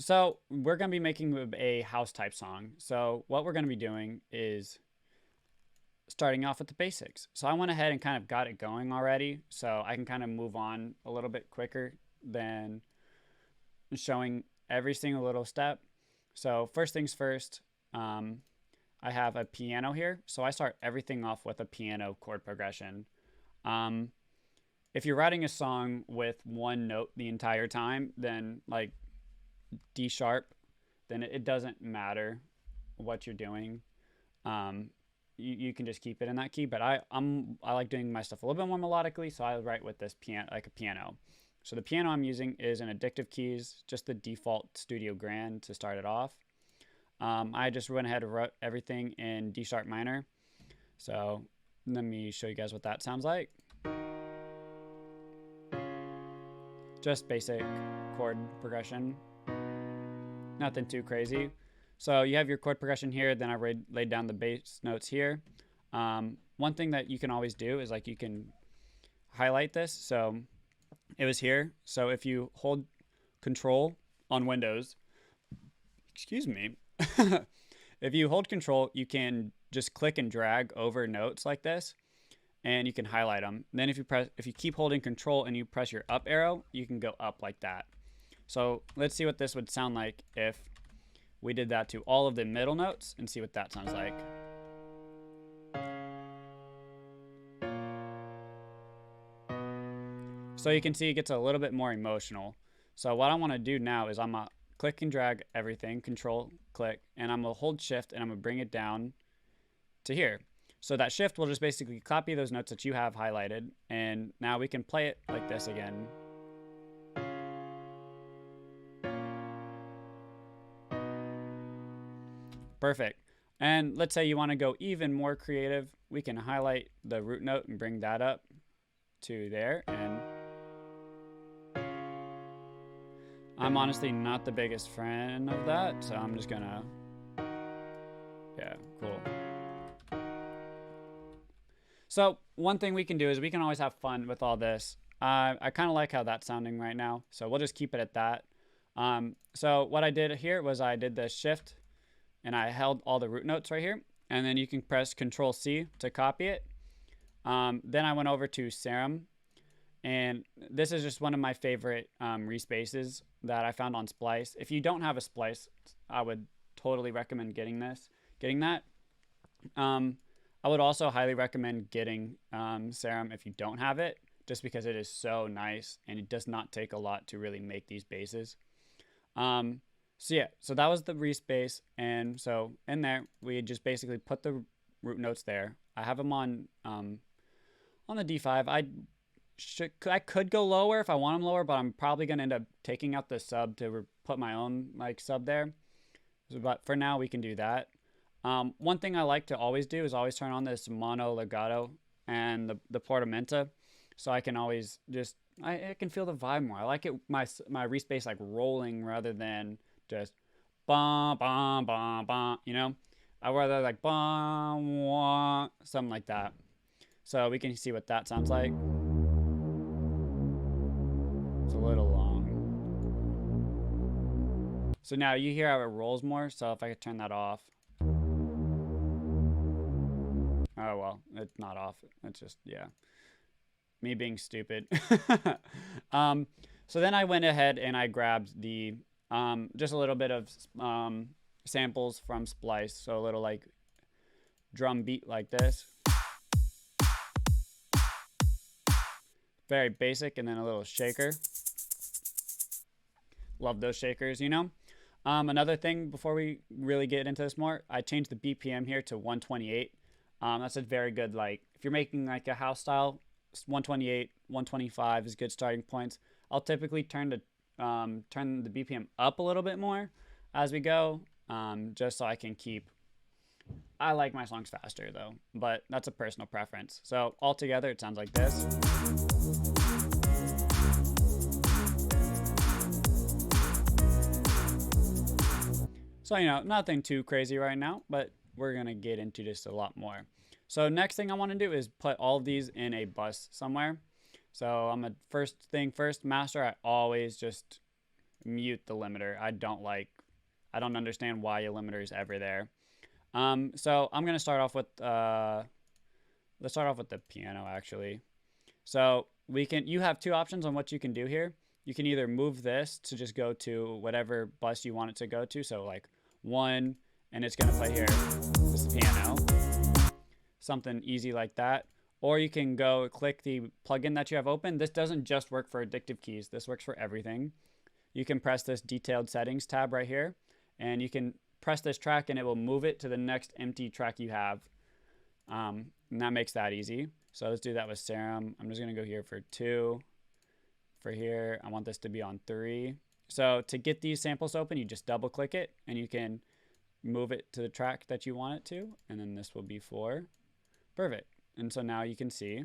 So we're going to be making a house type song. So what we're going to be doing is starting off with the basics. So I went ahead and kind of got it going already, so I can kind of move on a little bit quicker than showing every single little step. So first things first, I have a piano here. So I start everything off with a piano chord progression. Um, if you're writing a song with one note the entire time, then like D sharp, then it doesn't matter what you're doing. Um, you can just keep it in that key. But I like doing my stuff a little bit more melodically, so I write with this piano, like a piano. So the piano I'm using is an Addictive Keys, just the default Studio Grand to start it off. I just went ahead and wrote everything in D sharp minor. So let me show you guys what that sounds like. Just basic chord progression. Nothing too crazy. So you have your chord progression here. Then I laid down the bass notes here. One thing that you can always do is like you can highlight this. So it was here. So if you hold Control on Windows, excuse me, if you hold Control, you can just click and drag over notes like this, and you can highlight them. Then if you keep holding Control and you press your up arrow, you can go up like that. So let's see what this would sound like if we did that to all of the middle notes and see what that sounds like. So you can see it gets a little bit more emotional. So what I want to do now is I'm going to click and drag everything, Control, click, and I'm going to hold Shift and I'm going to bring it down to here. So that Shift will just basically copy those notes that you have highlighted, and now we can play it like this again. Perfect. And let's say you want to go even more creative. We can highlight the root note and bring that up to there. And I'm honestly not the biggest fan of that, so I'm just gonna, yeah, cool. So one thing we can do is we can always have fun with all this. I kind of like how that's sounding right now, so we'll just keep it at that. So what I did here was I did the Shift and I held all the root notes right here, and then you can press Control C to copy it. Then I went over to Serum, and this is just one of my favorite respaces that I found on Splice. If you don't have a Splice, I would totally recommend getting that. I would also highly recommend getting Serum if you don't have it, just because it is so nice and it does not take a lot to really make these basses. So yeah, so that was the respace, and so in there we just basically put the root notes there. I have them on the D5. I could go lower if I want them lower, but I'm probably gonna end up taking out the sub to put my own like sub there. So, but for now we can do that. One thing I like to always do is always turn on this mono legato and the portamento, so I can always just I can feel the vibe more. I like it my respace like rolling rather than just bum bum bum bum, you know. I rather like bum wah, something like that. So we can see what that sounds like. It's a little long. So now you hear how it rolls more. So if I could turn that off. Oh well, it's not off. It's just, yeah, me being stupid. So then I went ahead and I grabbed the just a little bit of samples from Splice. So a little like drum beat like this. Very basic, and then a little shaker. Love those shakers, you know. Another thing before we really get into this more, I changed the BPM here to 128. That's a very good, like, if you're making like a house style, 128, 125 is good starting points. I'll typically turn the BPM up a little bit more as we go, just so I can keep. I like my songs faster though, but that's a personal preference. So altogether, it sounds like this. So, you know, nothing too crazy right now, but we're going to get into just a lot more. So next thing I want to do is put all of these in a bus somewhere. So I'm a first thing first, master. I always just mute the limiter. I don't understand why a limiter is ever there. So I'm gonna start off with let's start off with the piano actually. So you have two options on what you can do here. You can either move this to just go to whatever bus you want it to go to. So like 1, and it's gonna play here. This is the piano. Something easy like that. Or you can go click the plugin that you have open. This doesn't just work for addictive keys. This works for everything. You can press this detailed settings tab right here, and you can press this track and it will move it to the next empty track you have. And that makes that easy. So let's do that with Serum. I'm just gonna go here for 2. For here, I want this to be on 3. So to get these samples open, you just double click it and you can move it to the track that you want it to. And then this will be 4. Perfect. And so now you can see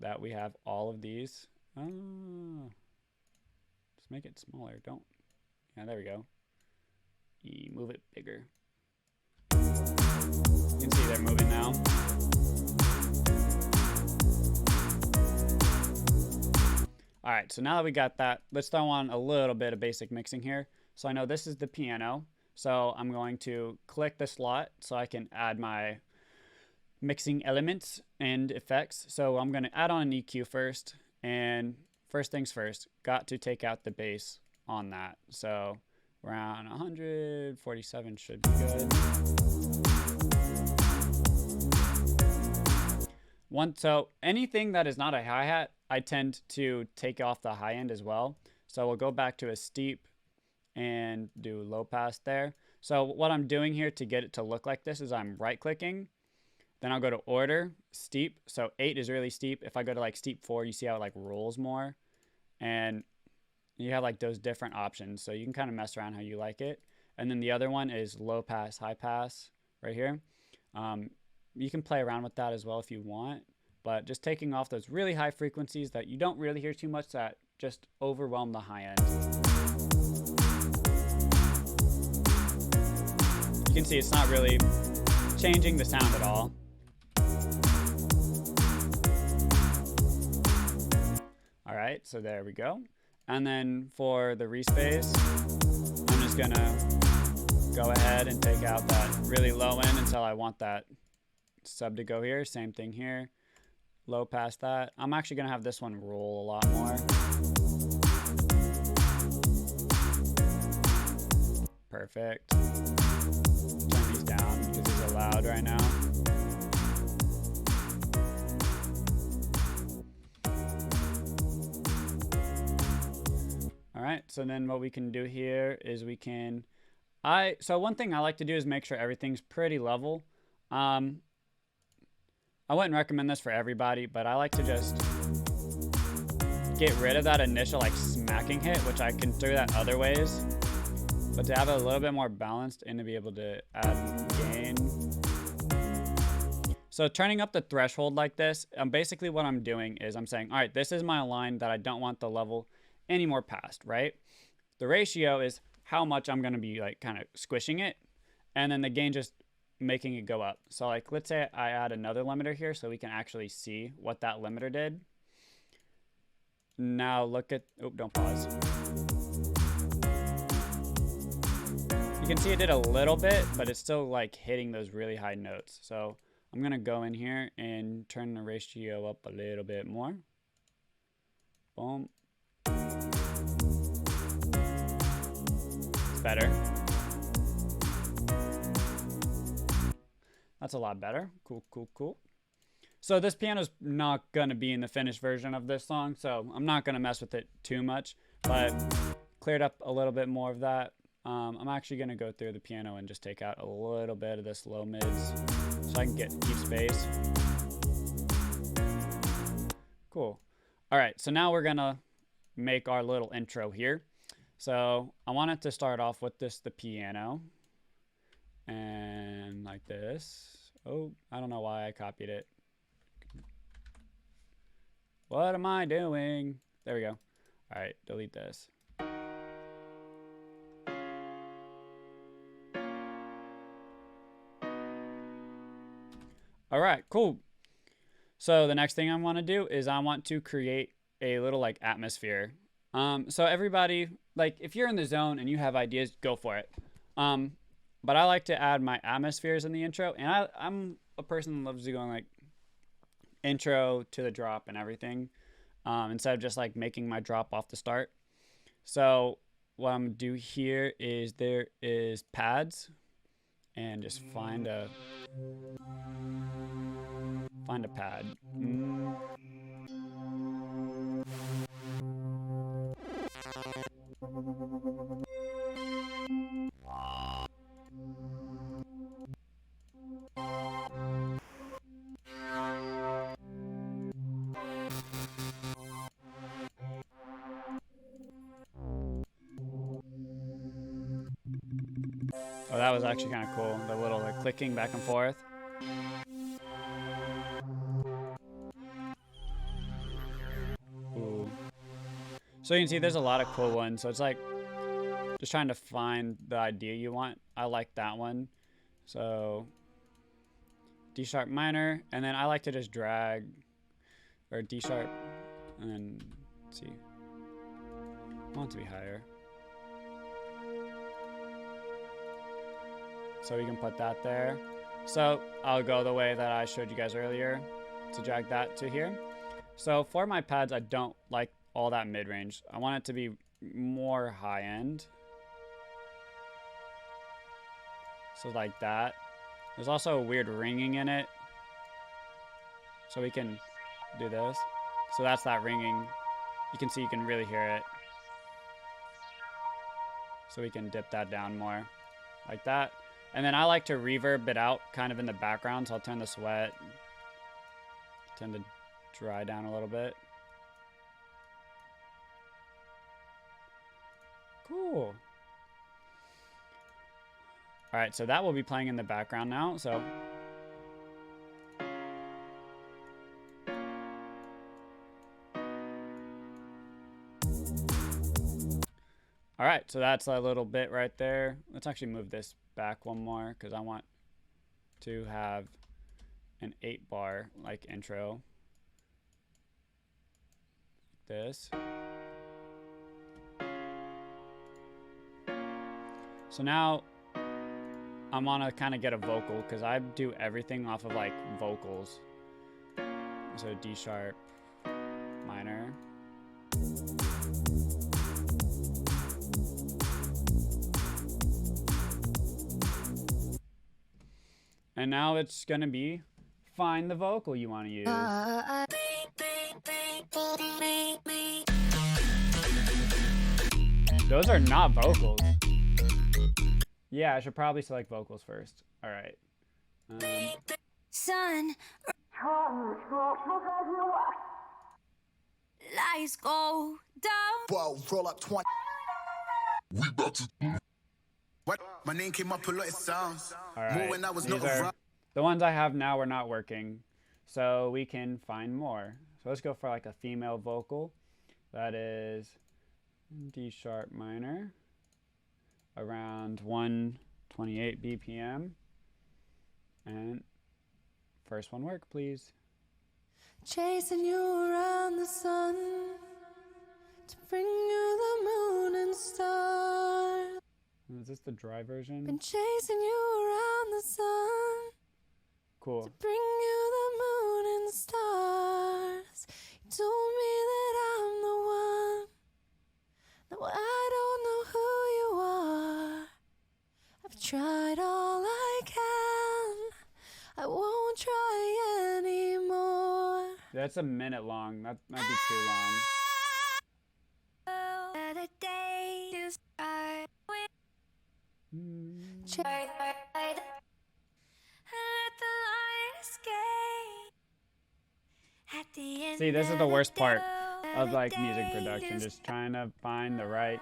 that we have all of these. Oh, just make it smaller. Yeah, there we go. Move it bigger. You can see they're moving now. All right, so now that we got that, let's throw on a little bit of basic mixing here. So I know this is the piano. So I'm going to click the slot so I can add my mixing elements and effects. So I'm going to add on an EQ first. And first things first, got to take out the bass on that. So around 147 should be good. So anything that is not a hi-hat, I tend to take off the high end as well. So we'll go back to a steep and do low pass there. So what I'm doing here to get it to look like this is I'm right clicking, then I'll go to order, steep. So 8 is really steep. If I go to like steep 4, you see how it like rolls more, and you have like those different options. So you can kind of mess around how you like it. And then the other one is low pass, high pass right here. You can play around with that as well if you want, but just taking off those really high frequencies that you don't really hear too much that just overwhelm the high end. You can see it's not really changing the sound at all. All right, so there we go. And then for the respace, I'm just gonna go ahead and take out that really low end until I want that sub to go here. Same thing here. Low past that. I'm actually gonna have this one roll a lot more. Perfect. Turn these down because these are loud right now. All right, so then what we can do here is we can, so one thing I like to do is make sure everything's pretty level. I wouldn't recommend this for everybody, but I like to just get rid of that initial like smacking hit, which I can do that other ways. But to have it a little bit more balanced and to be able to add gain. So turning up the threshold like this, basically what I'm doing is I'm saying, all right, this is my line that I don't want the level any more past, right? The ratio is how much I'm going to be like kind of squishing it. And then the gain just making it go up. So like, let's say I add another limiter here so we can actually see what that limiter did. Now look at, oh, don't pause. You can see it did a little bit, but it's still like hitting those really high notes. So I'm going to go in here and turn the ratio up a little bit more. Boom. It's better. That's a lot better. Cool, cool, cool. So this piano's not going to be in the finished version of this song, so I'm not going to mess with it too much, but cleared up a little bit more of that. I'm actually going to go through the piano and just take out a little bit of this low mids so I can keep space. Cool. All right, so now we're going to make our little intro here. So I want it to start off with the piano. And like this. Oh, I don't know why I copied it. What am I doing? There we go. All right, delete this. All right, cool. So the next thing I want to do is I want to create a little like atmosphere. So everybody, like if you're in the zone and you have ideas, go for it. But I like to add my atmospheres in the intro, and I'm a person that loves to go like intro to the drop and everything, instead of just like making my drop off the start. So what I'm gonna do here is there is pads, and just find a pad. Oh, that was actually kind of cool. The little like clicking back and forth. Ooh. So you can see there's a lot of cool ones. So it's like just trying to find the idea you want. I like that one. So D sharp minor, and then I like to just drag, or D sharp, and then let's see. I want it to be higher. So we can put that there. So I'll go the way that I showed you guys earlier to drag that to here. So for my pads, I don't like all that mid-range. I want it to be more high-end. So like that. There's also a weird ringing in it. So we can do this. So that's that ringing. You can see you can really hear it. So we can dip that down more like that. And then I like to reverb it out kind of in the background. So I'll turn the sweat, turn the dry down a little bit. Cool. All right, so that will be playing in the background now. So all right, so that's a little bit right there. Let's actually move this back one more because I want to have an 8-bar like intro. Like this. So now I'm gonna kind of get a vocal because I do everything off of like vocals. So D sharp minor. And now it's gonna be find the vocal you want to use. Those are not vocals. Yeah, I should probably select vocals first. All right. Sun. Lights go down. Whoa, roll up 20. We about to. What? My name came up a lot of sounds. All right. More when I was These not are, around. the ones I have now are not working. So we can find more. So let's go for like a female vocal. That is D sharp minor. Around 128 BPM. And first one work, please. Chasing you around the sun to bring you the moon and stars. Is this the dry version? Been chasing you around the sun. Cool. To bring you the moon and stars. You told me that I'm the one. No, I don't know who you are. I've tried all I can. I won't try anymore. That's a minute long. That might be too long. The day to start with. See, this is the worst part of like music production, just trying to find the right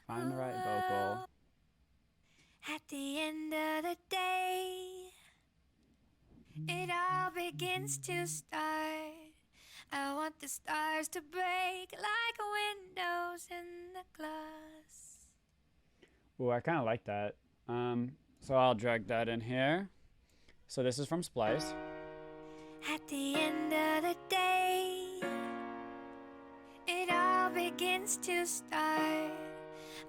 vocal. At the end of the day, it all begins to start. I want the stars to break like windows in the glass. Ooh, I kind of like that. So I'll drag that in here. So this is from Splice. At the end of the day, it all begins to start.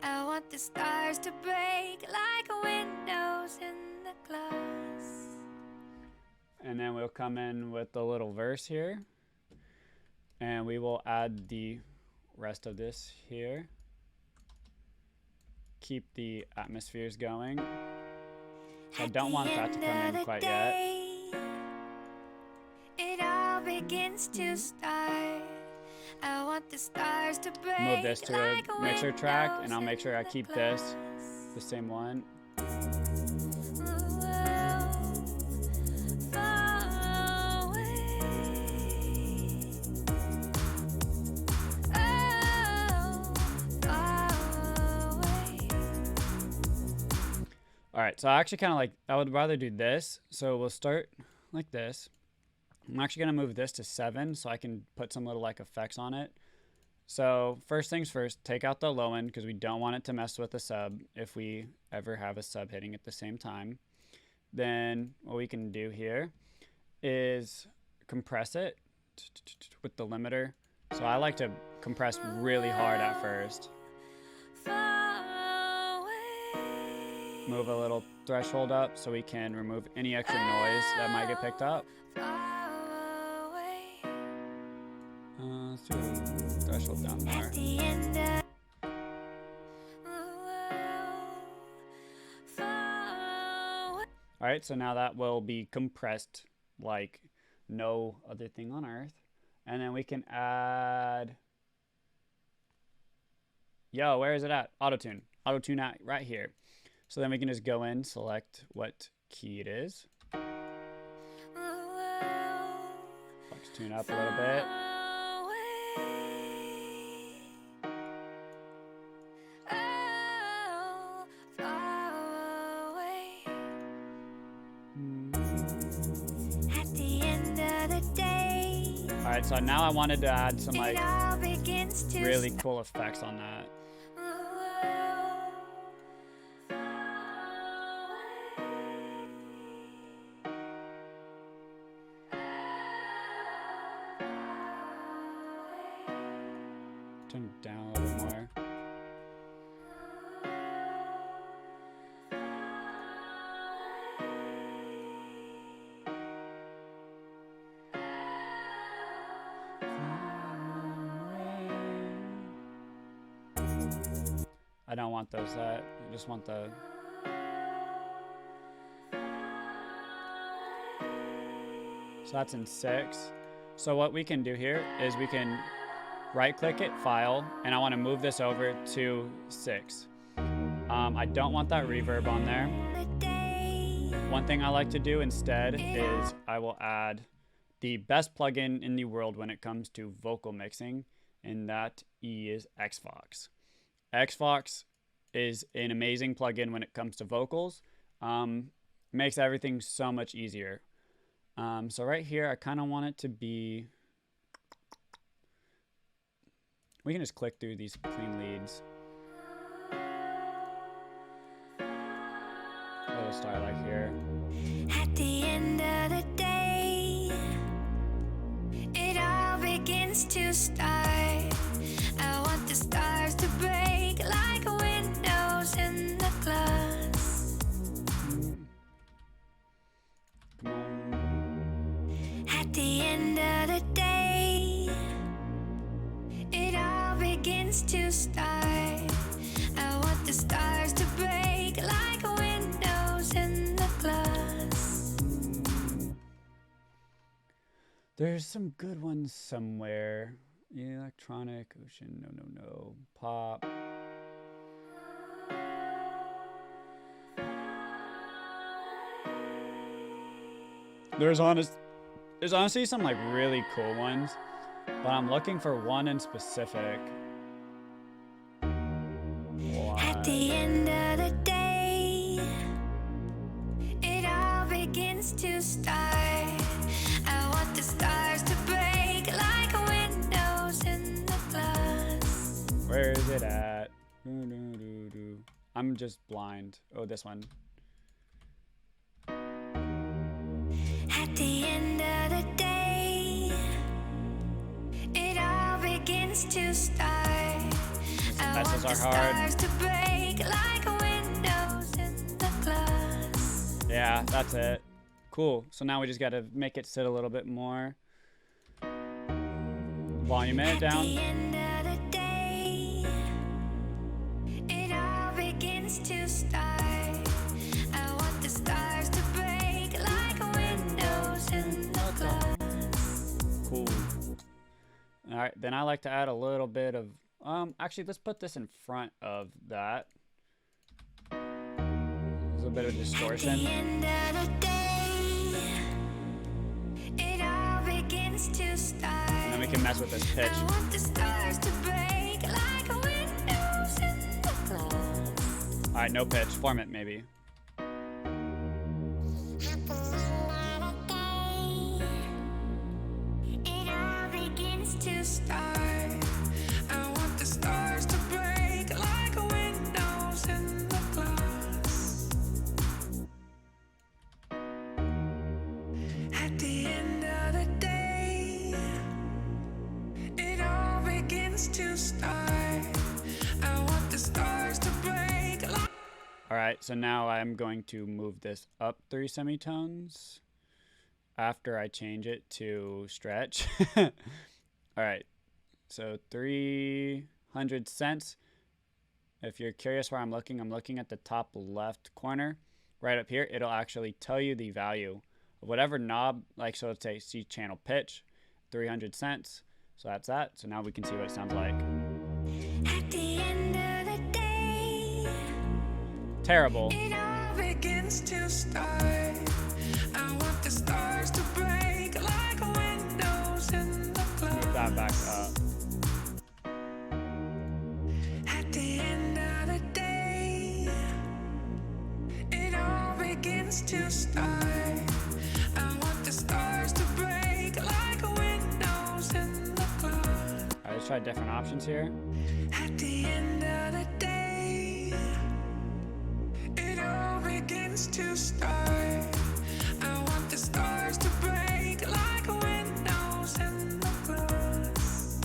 I want the stars to break like windows in the glass. And then we'll come in with a little verse here. And we will add the rest of this here. Keep the atmospheres going. So I don't want that to come in quite yet. It all begins to start. I want the stars to break. Move this to a like mixer track, and I'll windows make sure I in the keep this glass. the same one. Far away. Far away. All right, so I actually kind of like, I would rather do this. So we'll start like this. I'm actually going to move this to 7 so I can put some little like effects on it. So first things first, take out the low end because we don't want it to mess with the sub if we ever have a sub hitting at the same time. Then what we can do here is compress it with the limiter. So I like to compress really hard at first. Far away. Move a little threshold up so we can remove any extra noise that might get picked up. Far away. Let's do a threshold down more. At the end of far away. All right, so now that will be compressed like no other thing on earth. And then we can add, yo, where is it at? Auto-tune. Auto-tune at right here. So then we can just go in, select what key it is. Flex tune up a little bit. All right, so now I wanted to add some like really cool effects on that. Turn it down a little bit more. I don't want those I just want the so that's in 6. So what we can do here is we can right click it, file, and I want to move this over to 6. I don't want that reverb on there. One thing I like to do instead is I will add the best plugin in the world when it comes to vocal mixing, and that is Xvox. Xvox is an amazing plugin when it comes to vocals. Makes everything so much easier. So right here, I kind of want it to be, we can just click through these clean leads. We'll start like here. At the end of the day, it all begins to start. I want the stars to break like windows in the glass. Come on. At the end of the day, it all begins to start. I want the stars to break like windows in the glass. There's some good ones somewhere. Electronic, ocean, no, pop. There's honestly some like really cool ones, but I'm looking for one in specific. At the end of the day, it all begins to start. I want the stars to break like windows in the glass. Where is it at? I'm just blind. Oh, this one. At the end of the day, it all begins to start. S's are hard. Yeah, that's it. Cool. So now we just got to make it sit a little bit more. Volume it down. Cool. All right, then I like to add a little bit of, actually, let's put this in front of that. There's a bit of distortion. And then we can mess with this pitch. All right, no pitch. Form it, maybe. All right, so now I'm going to move this up 3 semitones after I change it to stretch. All right, so 300 cents. If you're curious where I'm looking at the top left corner. Right up here, it'll actually tell you the value of whatever knob, like, so let's say C channel pitch, 300 cents. So that's that. So now we can see what it sounds like. At the end of the day, terrible. It all begins to start. I want the stars to break like windows in the clouds. Move that back up. At the end of the day, it all begins to start. I want the stars to break like windows in the clouds. Alright, let's try different options here. At the end of the day, it all begins to start. I want the stars to break like windows in the clouds.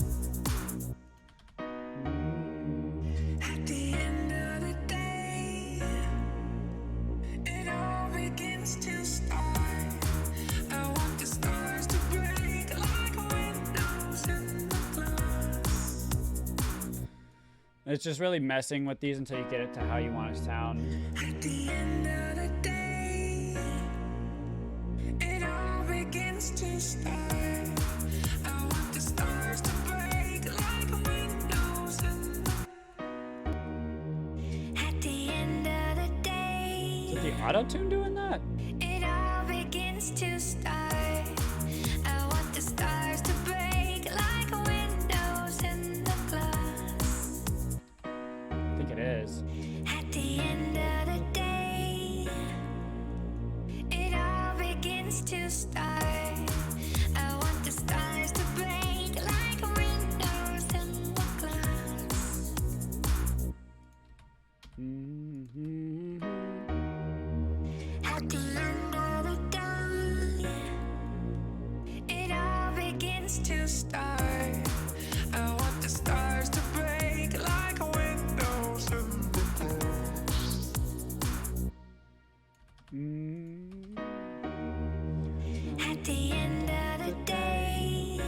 At the end of the day, it all begins to start. I want the stars to break like windows in the clouds. It's just really messing with these until you get it to how you want it to sound. At the end of the day, it all begins to start. I want the stars to break like windows in the... At the end of the day, is it the auto-tune doing that? It all begins to start. I want the stars to break like windows in the glass. I think it is. At the end of the day, it all begins to start. I want the stars to break like windows in the glass. At the end of the day, it all begins to start. I want the stars to break like windows in the glass. At the end of the day,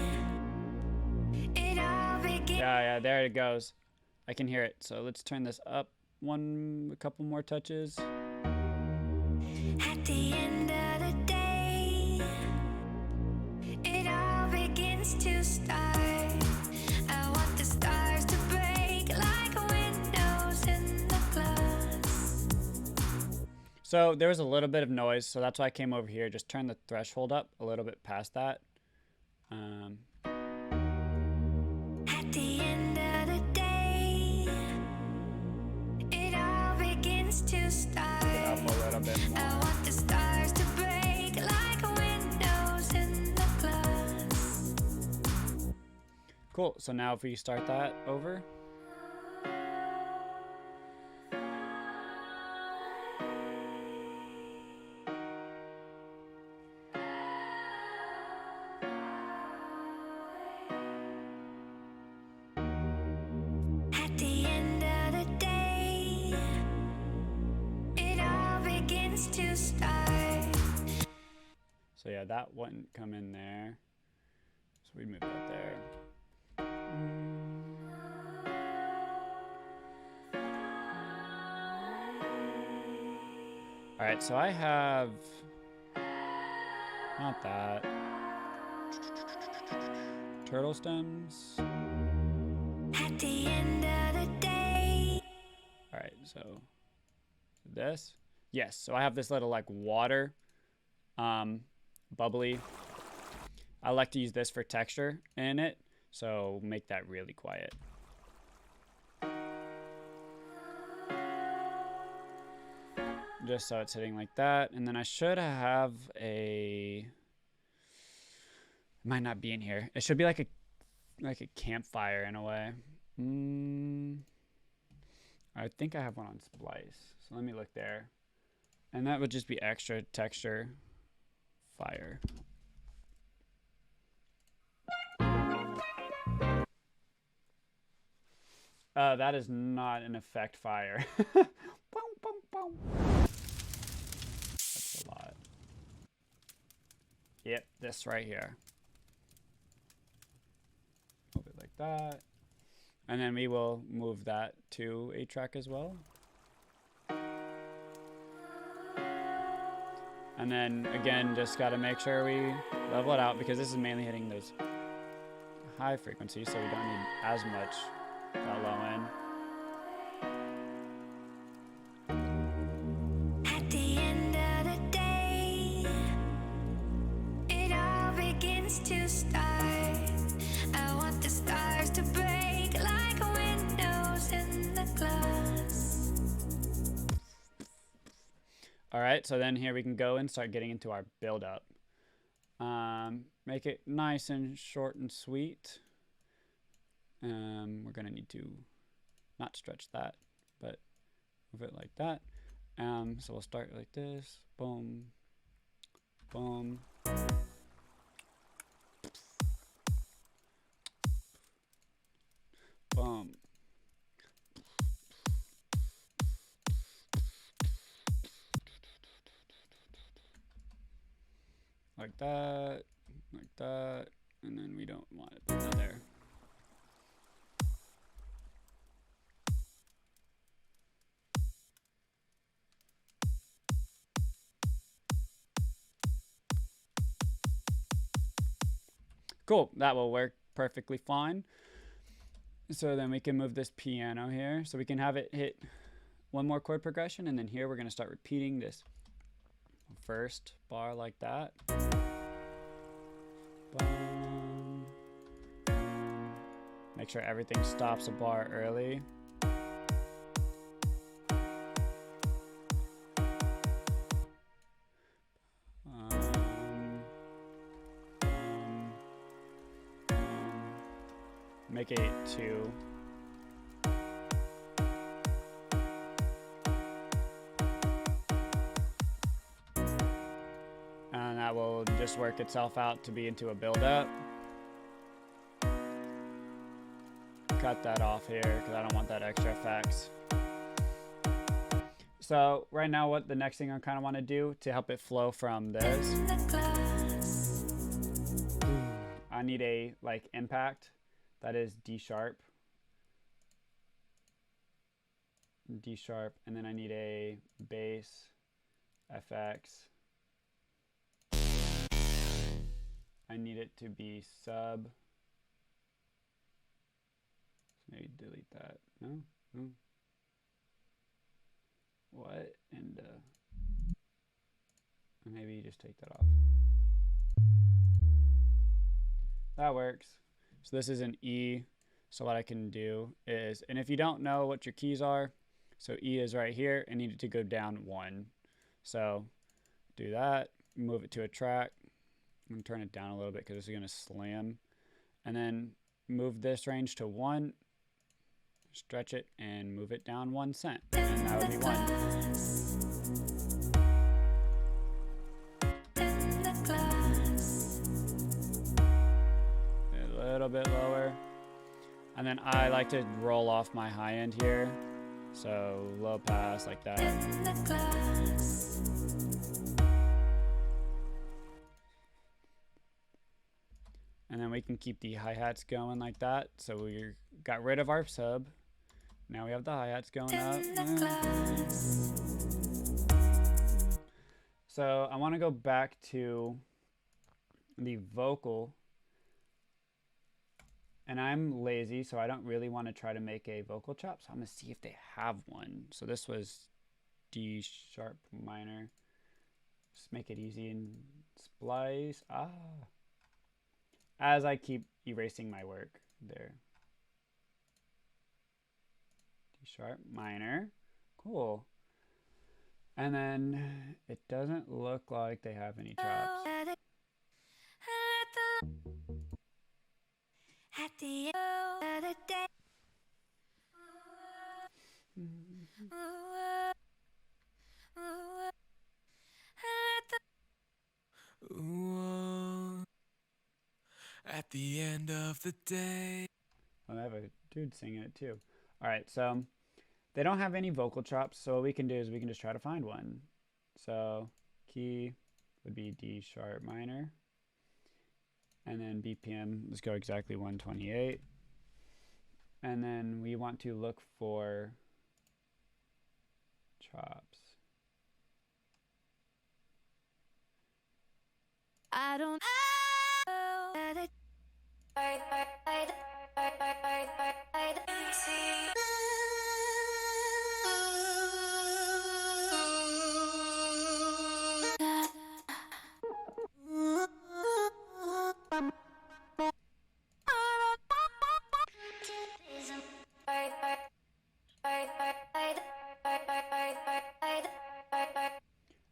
it all begins. Yeah, there it goes. I can hear it. So let's turn this up a couple more touches. At the end of the day, it all begins to start. I want the stars to break like windows in the glass. So there was a little bit of noise, so that's why I came over here. Just turn the threshold up a little bit past that. At the end of the day, it all begins to start. Up a little bit more. I want the stars to break like windows in the glass. Cool. So now if we start that over. At the end So yeah, that wouldn't come in there. So we move that there. All right, so I have not that. Turtle stems. At the end of the day. All right, so this. Yes, so I have this little like water, bubbly. I like to use this for texture in it, so make that really quiet. Just so it's hitting like that, and then I should have a. It might not be in here. It should be like a campfire in a way. I think I have one on splice, so let me look there, and that would just be extra texture fire. That is not an effect fire. Boom, boom, boom. That's a lot. Yep, this right here. Move it like that. And then we will move that to a track as well. And then again, just gotta make sure we level it out because this is mainly hitting those high frequencies, so we don't need as much that low end. At the end of the day, it all begins to start. I want the stars to break like windows in the glass. All right, so then here we can go and start getting into our build up. Make it nice and short and sweet. We're gonna need to not stretch that, but move it like that. So we'll start like this. Boom, boom. Boom. Like that, and then we don't want it there. Cool, that will work perfectly fine. So then we can move this piano here. So we can have it hit one more chord progression, and then here we're gonna start repeating this first bar like that. Boom. Make sure everything stops a bar early. Make it 2. And that will just work itself out to be into a build-up. Cut that off here because I don't want that extra effects. So right now what the next thing I kind of want to do to help it flow from this, I need a like impact that is D sharp, and then I need a bass FX. I need it to be sub. Maybe delete that. No? What? And maybe just take that off. That works. So this is an E. So what I can do is, and if you don't know what your keys are, so E is right here and need it to go down 1. So do that, move it to a track. I'm gonna turn it down a little bit because this is gonna slam. And then move this range to 1, stretch it and move it down 1 cent. And that would be 1. A little bit lower. And then I like to roll off my high end here. So low pass like that. And then we can keep the hi-hats going like that. So we got rid of our sub. Now we have the hi-hats going up. So I want to go back to the vocal. And I'm lazy, so I don't really want to try to make a vocal chop. So I'm going to see if they have one. So this was D sharp minor. Just make it easy and splice. As I keep erasing my work there. D sharp minor. Cool. And then it doesn't look like they have any chops. At the end of the day. At the end of the day. Oh, I have a dude singing it too. All right, so they don't have any vocal chops, so what we can do is we can just try to find one. So key would be D sharp minor. And then BPM, let's go exactly 128. And then we want to look for chops. I don't know.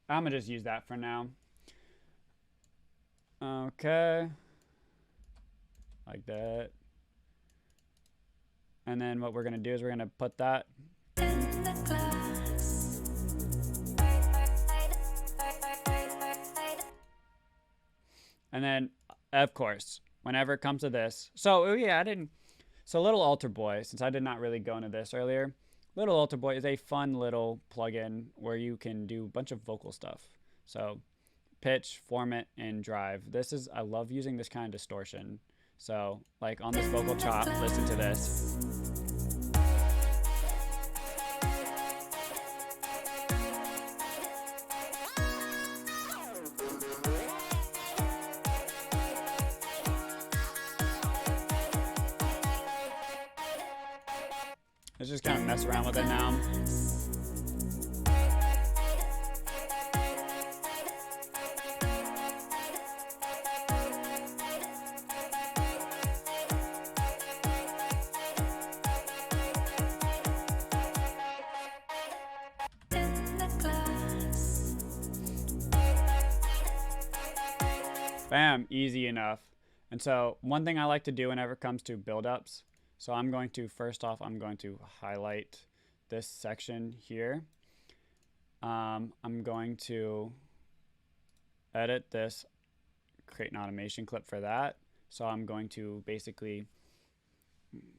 I'm gonna just use that for now. Okay. Like that. And then what we're gonna do is we're gonna put that. And then, of course, whenever it comes to this. So, oh yeah, so Little Altar Boy, since I did not really go into this earlier, Little Altar Boy is a fun little plugin where you can do a bunch of vocal stuff. So pitch, format, and drive. I love using this kind of distortion. So like on this vocal chop, listen to this. Let's just kind of mess around with it now. Bam, easy enough. And so one thing I like to do whenever it comes to build-ups, so I'm going to highlight this section here. I'm going to edit this, create an automation clip for that. So I'm going to basically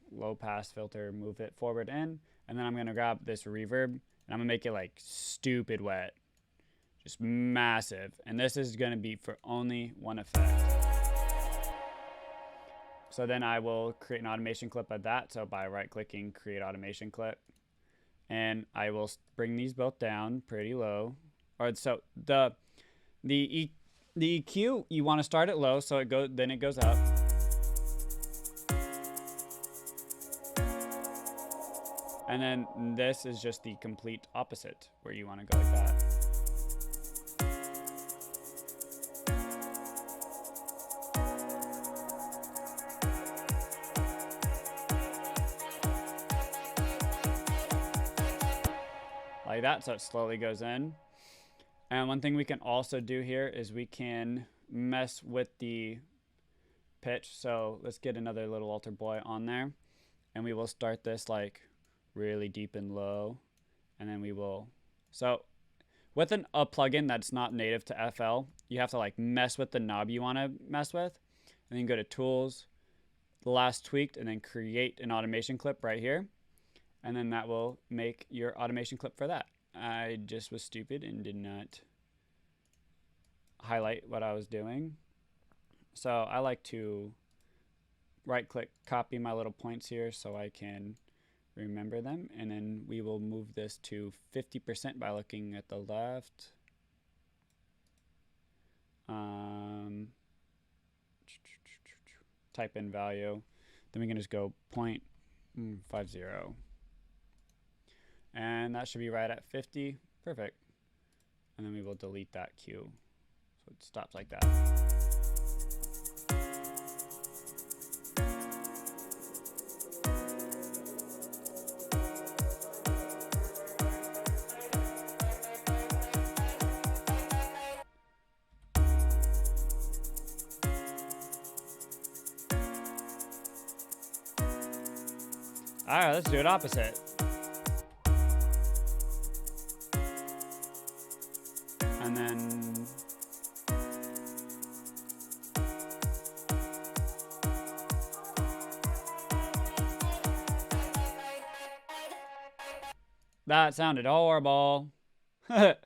low pass filter, move it forward in, and then I'm going to grab this reverb and I'm going to make it like stupid wet. Just massive. And this is going to be for only one effect. So then I will create an automation clip of that. So by right clicking, create automation clip. And I will bring these both down pretty low. Or so the EQ, you want to start it low so then it goes up. And then this is just the complete opposite where you want to go like that. Like that, so it slowly goes in. And one thing we can also do here is we can mess with the pitch. So let's get another Little Altar Boy on there, and we will start this like really deep and low, and then we will. So with a plugin that's not native to FL, you have to like mess with the knob you want to mess with, and then go to Tools, the last tweaked, and then create an automation clip right here. And then that will make your automation clip for that. I just was stupid and did not highlight what I was doing. So I like to right click, copy my little points here so I can remember them. And then we will move this to 50% by looking at the left. Type in value. Then we can just go 0.50. And that should be right at 50. Perfect. And then we will delete that cue. So it stops like that. All right, let's do it opposite. And then that sounded horrible. This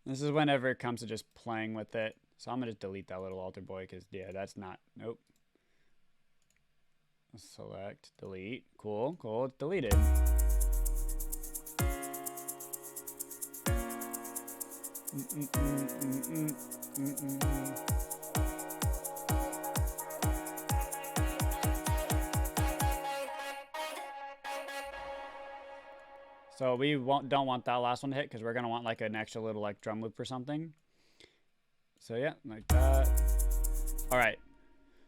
is whenever it comes to just playing with it. So I'm gonna just delete that little alter boy because yeah, that's not, nope. Select, delete, cool, cool, it's deleted. So we don't want that last one to hit because we're gonna want like an extra little like drum loop or something. So yeah, like that. All right.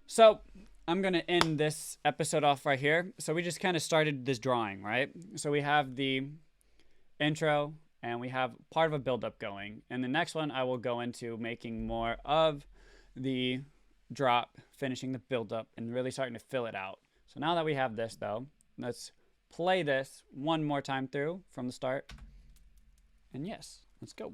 So I'm going to end this episode off right here. So we just kind of started this drawing, right? So we have the intro and we have part of a build-up going. And the next one, I will go into making more of the drop, finishing the build-up, and really starting to fill it out. So now that we have this, though, let's play this one more time through from the start. And yes, let's go.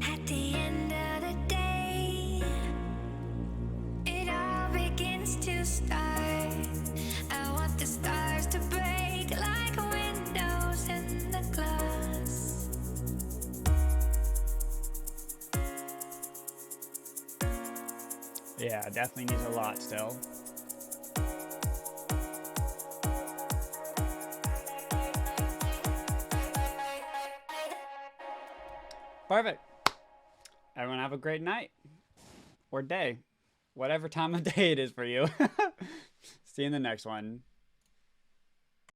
At the end of the day, it all begins to start. I want the stars to break like windows in the glass. Yeah, definitely needs a lot still. Perfect. Everyone have a great night or day, whatever time of day it is for you. See you in the next one.